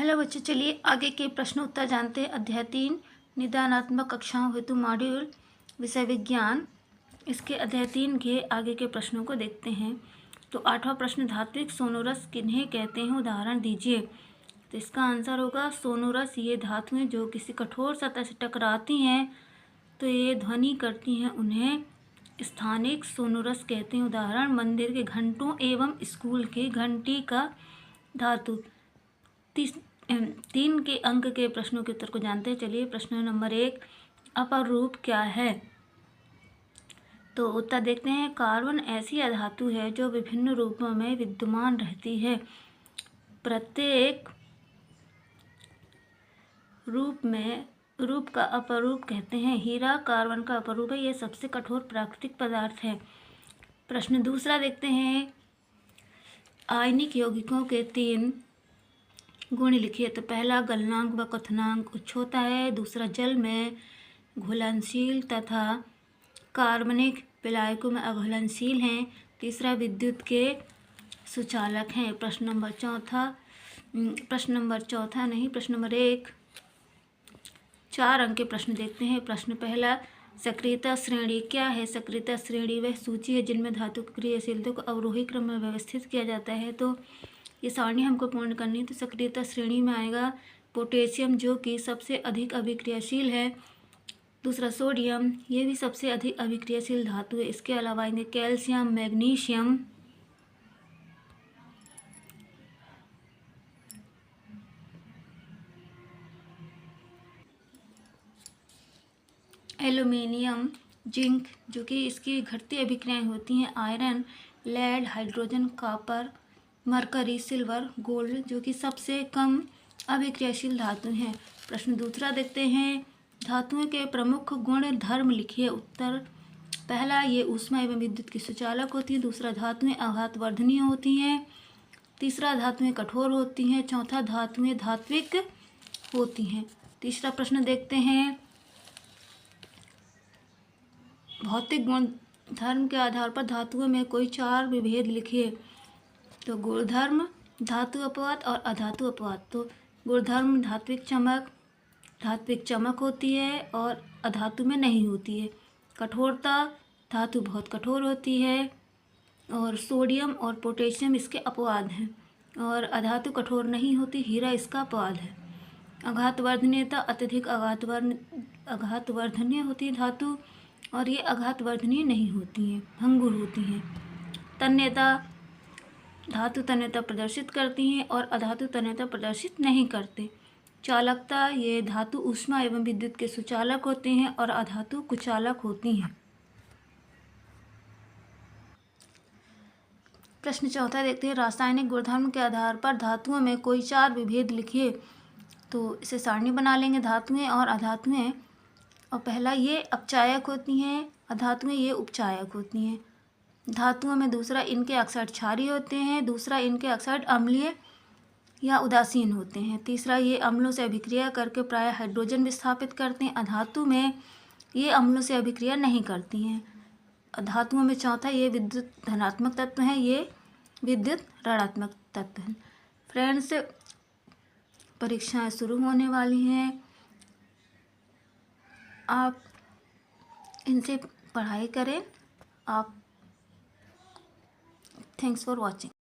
Hello बच्चों, चलिए आगे के प्रश्न उत्तर जानते हैं। अध्याय 3 निदानात्मक कक्षाओं हेतु मॉड्यूल विषय विज्ञान, इसके अध्याय 3 के आगे के प्रश्नों को देखते हैं। तो 8वां प्रश्न, धात्विक सोनोरस किन्हें कहते हैं, उदाहरण दीजिए। तो इसका आंसर होगा सोनोरस ये धातुएं जो किसी कठोर सतह से टकराती हैं तो ये ध्वनि करती हैं, उन्हें स्थानिक सोनोरस कहते हैं। उदाहरण मंदिर के घंटों एवं स्कूल की घंटी का धातु। 3 के अंक के प्रश्नों के उत्तर को जानते हैं। चलिए प्रश्न नंबर 1, अपर रूप क्या है? तो उत्तर देखते हैं। कार्बन ऐसी अधातु है जो विभिन्न रूपों में विद्यमान रहती है। प्रत्येक रूप का अपरूप कहते हैं। हीरा कार्बन का अपरूप है, यह सबसे कठोर प्राकृतिक पदार्थ है। प्रश्न दूसरा देखते हैं। आयनिक यौगिकों के 3 गुण लिखिए। तो पहला गलनांक व क्वथनांक उच्च होता है, दूसरा जल में घुलनशील तथा कार्बनिक विलायकों में अघुलनशील हैं, तीसरा विद्युत के सुचालक हैं। प्रश्न नंबर 1 4 अंक के प्रश्न देखते हैं। प्रश्न पहला, सक्रियता श्रेणी क्या है? सक्रियता श्रेणी वह सूची है जिनमें धातु की क्रियाशीलता को अवरोही क्रम में व्यवस्थित किया जाता है। तो ये सारणी हमको पूर्ण करनी है। तो सक्रियता श्रेणी में आएगा पोटेशियम जो कि सबसे अधिक अभिक्रियाशील है, दूसरा सोडियम, ये भी सबसे अधिक अभिक्रियाशील धातु है। इसके अलावा आएंगे कैल्शियम, मैग्नीशियम, एल्यूमिनियम, जिंक जो कि इसकी घटती अभिक्रियाएं होती हैं, iron, lead, hydrogen, copper, mercury, silver, gold जो कि सबसे कम अभिक्रियाशील धातु हैं। प्रश्न दूसरा देखते हैं। धातुओं के प्रमुख गुण धर्म लिखिए। उत्तर पहला, ये ऊष्मा एवं विद्युत की सुचालक होती है, दूसरा धातुएं आघातवर्धनीय होती हैं, तीसरा धातुएं कठोर होती हैं, चौथा धातुएं धात्विक होती हैं। तीसरा प्रश्न देखते हैं। भौतिक गुण धर्म के आधार पर धातुओं में कोई 4 विभेद लिखिए। तो गुणधर्म, धातु अपवाद और अधातु अपवाद। तो गुणधर्म धात्विक चमक होती है और अधातु में नहीं होती है। कठोरता, धातु बहुत कठोर होती है और सोडियम और पोटेशियम इसके अपवाद हैं, और अधातु कठोर नहीं होती, हीरा इसका अपवाद है। आघातवर्धनीयता, अत्यधिक आघातवर्धनीय होती है धातु और ये आघातवर्धनीय नहीं होती हैं, भंगुर होती हैं। तन्यता, धातु तन्यता प्रदर्शित करती हैं और अधातु तन्यता प्रदर्शित नहीं करते। चालकता, ये धातु ऊष्मा एवं विद्युत के सुचालक होते हैं और अधातु कुचालक होती हैं। प्रश्न चौथा देखते हैं। रासायनिक गुणधर्म के आधार पर धातुओं में कोई 4 विभेद लिखिए। तो इसे सारणी बना लेंगे, धातुएं और अधातुएं। और पहला, ये अपचायक होती हैं, अधातुएं ये उपचायक होती हैं। धातुओं में दूसरा, इनके ऑक्साइड क्षारीय होते हैं, दूसरा इनके ऑक्साइड अम्लीय या उदासीन होते हैं, तीसरा ये अम्लों से अभिक्रिया करके प्रायः हाइड्रोजन विस्थापित करते हैं। अधातु में ये अम्लों से अभिक्रिया नहीं करती हैं। धातुओं में चौथा, ये विद्युत धनात्मक तत्व हैं, ये विद्युत ऋणात्मक तत्व हैं। फ्रेंड्स, परीक्षाएं शुरू होने वाली हैं, आप इनसे पढ़ाई करें। आप थैंक्स फॉर वॉचिंग।